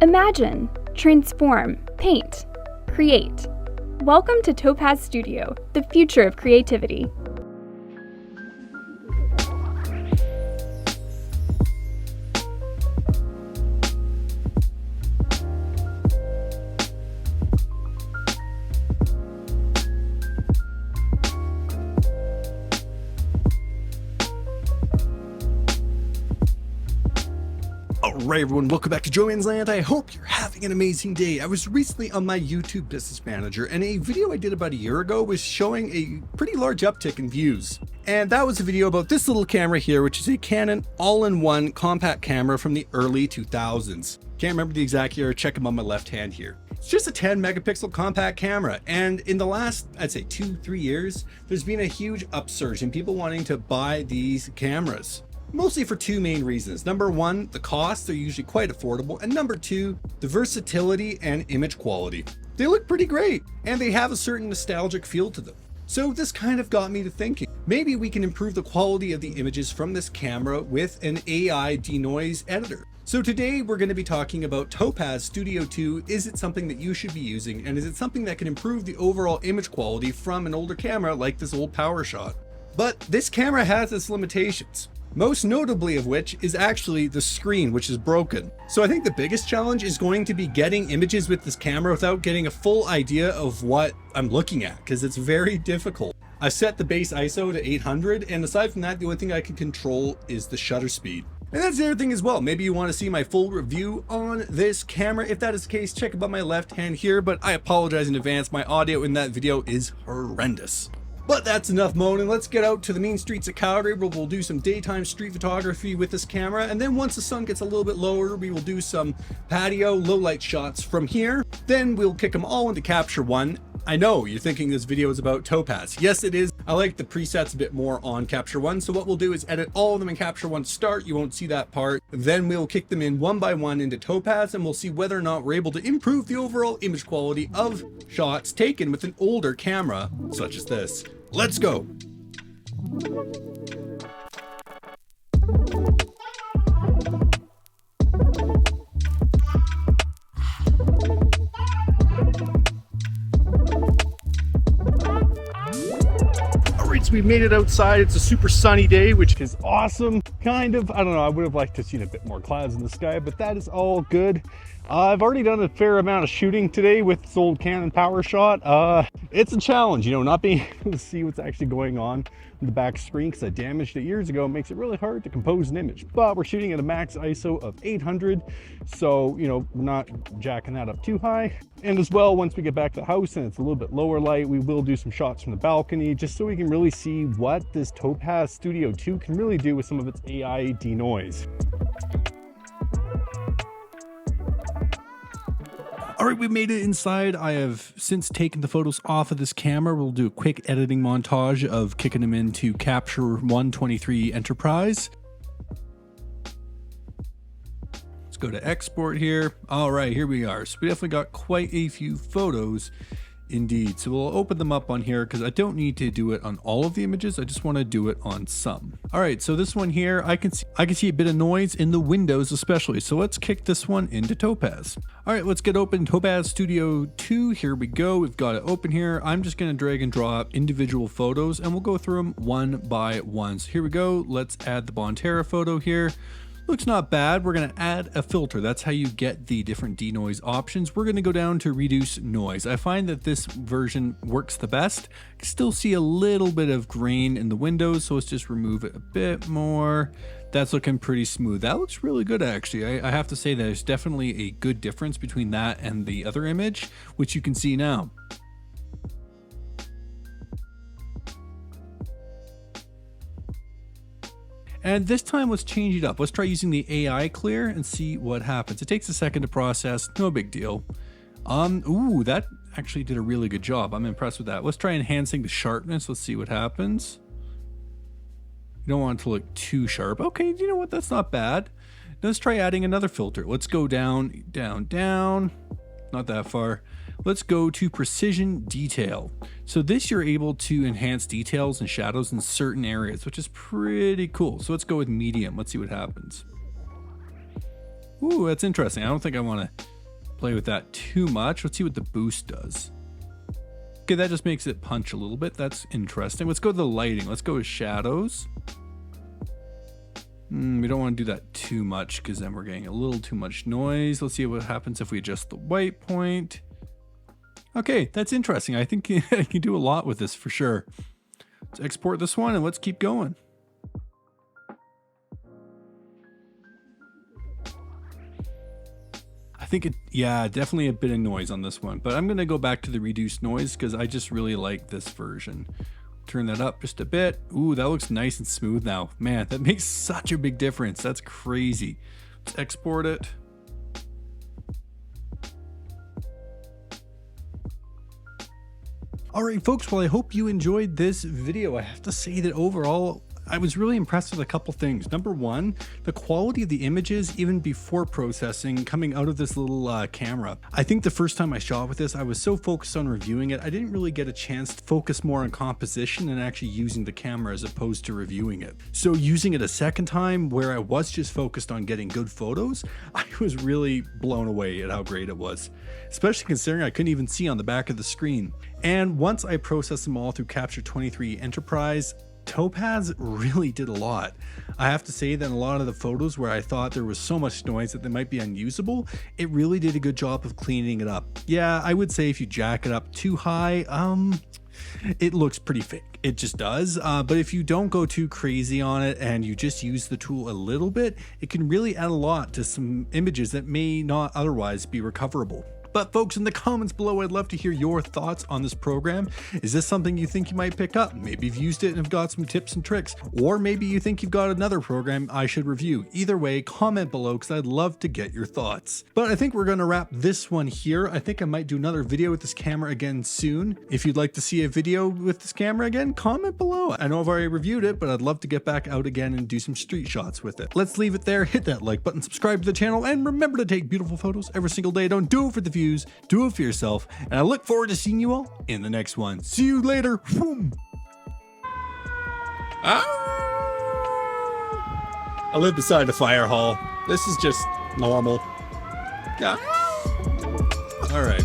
Imagine, transform, paint, create. Welcome to Topaz Studio, the future of creativity. Alright everyone, welcome back to Joe Man's Land. I hope you're having an amazing day. I was recently on my YouTube Business Manager and a video I did about a year ago was showing a pretty large uptick in views. And that was a video about this little camera here, which is a Canon all-in-one compact camera from the early 2000s. Can't remember the exact year, check them on my left hand here. It's just a 10 megapixel compact camera, and in the last, I'd say 2-3 years, there's been a huge upsurge in people wanting to buy these cameras. Mostly for two main reasons. Number one, the costs are usually quite affordable, and number two, the versatility and image quality. They look pretty great, and they have a certain nostalgic feel to them. So this kind of got me to thinking, maybe we can improve the quality of the images from this camera with an AI denoise editor. So today we're going to be talking about Topaz Studio 2. Is it something that you should be using, and is it something that can improve the overall image quality from an older camera like this old Powershot? But this camera has its limitations. Most notably of which is actually the screen, which is broken. So I think the biggest challenge is going to be getting images with this camera without getting a full idea of what I'm looking at, because it's very difficult. I set the base ISO to 800, and aside from that, the only thing I can control is the shutter speed. And that's the other thing as well. Maybe you want to see my full review on this camera. If that is the case, check about my left hand here, but I apologize in advance. My audio in that video is horrendous. But that's enough moaning. Let's get out to the mean streets of Calgary where we'll do some daytime street photography with this camera. And then once the sun gets a little bit lower, we will do some patio low light shots from here. Then we'll kick them all into Capture One. I know you're thinking this video is about Topaz. Yes, it is. I like the presets a bit more on Capture One. So what we'll do is edit all of them in Capture One to start. You won't see that part. Then we'll kick them in one by one into Topaz, and we'll see whether or not we're able to improve the overall image quality of shots taken with an older camera such as this. Let's go. Alright, so we made it outside. It's a super sunny day, which is awesome. Kind of, I don't know, I would have liked to see a bit more clouds in the sky, but that is all good. I've already done a fair amount of shooting today with this old Canon Powershot. It's a challenge, you know, not being able to see what's actually going on the back screen because I damaged it years ago. It makes it really hard to compose an image, but we're shooting at a max ISO of 800. So, you know, we're not jacking that up too high. And as well, once we get back to the house and it's a little bit lower light, we will do some shots from the balcony just so we can really see what this Topaz Studio 2 can really do with some of its AI denoise. All right, we made it inside. I have since taken the photos off of this camera. We'll do a quick editing montage of kicking them into Capture 123 Enterprise. Let's go to export here. All right, here we are. So we definitely got quite a few photos indeed. So we'll open them up on here because I don't need to do it on all of the images. I just want to do it on some. All right, so this one here, I can see a bit of noise in the windows especially. So let's kick this one into Topaz. All right, let's get open Topaz Studio 2. Here we go. We've got it open here. I'm just going to drag and drop individual photos and we'll go through them one by one. So here we go. Let's add the Bonterra photo here. Looks not bad. We're going to add a filter. That's how you get the different denoise options. We're going to go down to reduce noise. I find that this version works the best. I can still see a little bit of grain in the windows, so let's just remove it a bit more. That's looking pretty smooth. That looks really good actually. I have to say there's definitely a good difference between that and the other image, which you can see now. And this time, let's change it up. Let's try using the AI clear and see what happens. It takes a second to process, no big deal. Ooh, that actually did a really good job. I'm impressed with that. Let's try enhancing the sharpness. Let's see what happens. You don't want it to look too sharp. Okay, you know what? That's not bad. Let's try adding another filter. Let's go down, down, down. Not that far. Let's go to precision detail. So this, you're able to enhance details and shadows in certain areas, which is pretty cool. So let's go with medium. Let's see what happens. Ooh, that's interesting. I don't think I want to play with that too much. Let's see what the boost does. Okay, that just makes it punch a little bit. That's interesting. Let's go to the lighting. Let's go with shadows. We don't want to do that too much because then we're getting a little too much noise. Let's see what happens if we adjust the white point. Okay, that's interesting. I think you can do a lot with this for sure. Let's export this one and let's keep going. I think yeah, definitely a bit of noise on this one, but I'm going to go back to the reduced noise because I just really like this version. Turn that up just a bit. Ooh, that looks nice and smooth now. Man, that makes such a big difference. That's crazy. Let's export it. All right, folks, well, I hope you enjoyed this video. I have to say that overall, I was really impressed with a couple things. Number one, the quality of the images, even before processing, coming out of this little camera. I think the first time I shot with this, I was so focused on reviewing it, I didn't really get a chance to focus more on composition and actually using the camera as opposed to reviewing it. So using it a second time, where I was just focused on getting good photos, I was really blown away at how great it was, especially considering I couldn't even see on the back of the screen. And once I processed them all through Capture 23 Enterprise, Topaz really did a lot. I have to say that in a lot of the photos where I thought there was so much noise that they might be unusable, it really did a good job of cleaning it up. Yeah, I would say if you jack it up too high, it looks pretty fake. It just does. But if you don't go too crazy on it and you just use the tool a little bit, it can really add a lot to some images that may not otherwise be recoverable. But folks, in the comments below, I'd love to hear your thoughts on this program. Is this something you think you might pick up? Maybe you've used it and have got some tips and tricks, or maybe you think you've got another program I should review. Either way, comment below because I'd love to get your thoughts. But I think we're going to wrap this one here. I think I might do another video with this camera again soon. If you'd like to see a video with this camera again, comment below. I know I've already reviewed it, but I'd love to get back out again and do some street shots with it. Let's leave it there. Hit that like button, subscribe to the channel, and remember to take beautiful photos every single day. Don't do it for the views. Do it for yourself, and I look forward to seeing you all in the next one. See you later. I live beside a fire hall. This is just normal. Yeah. All right.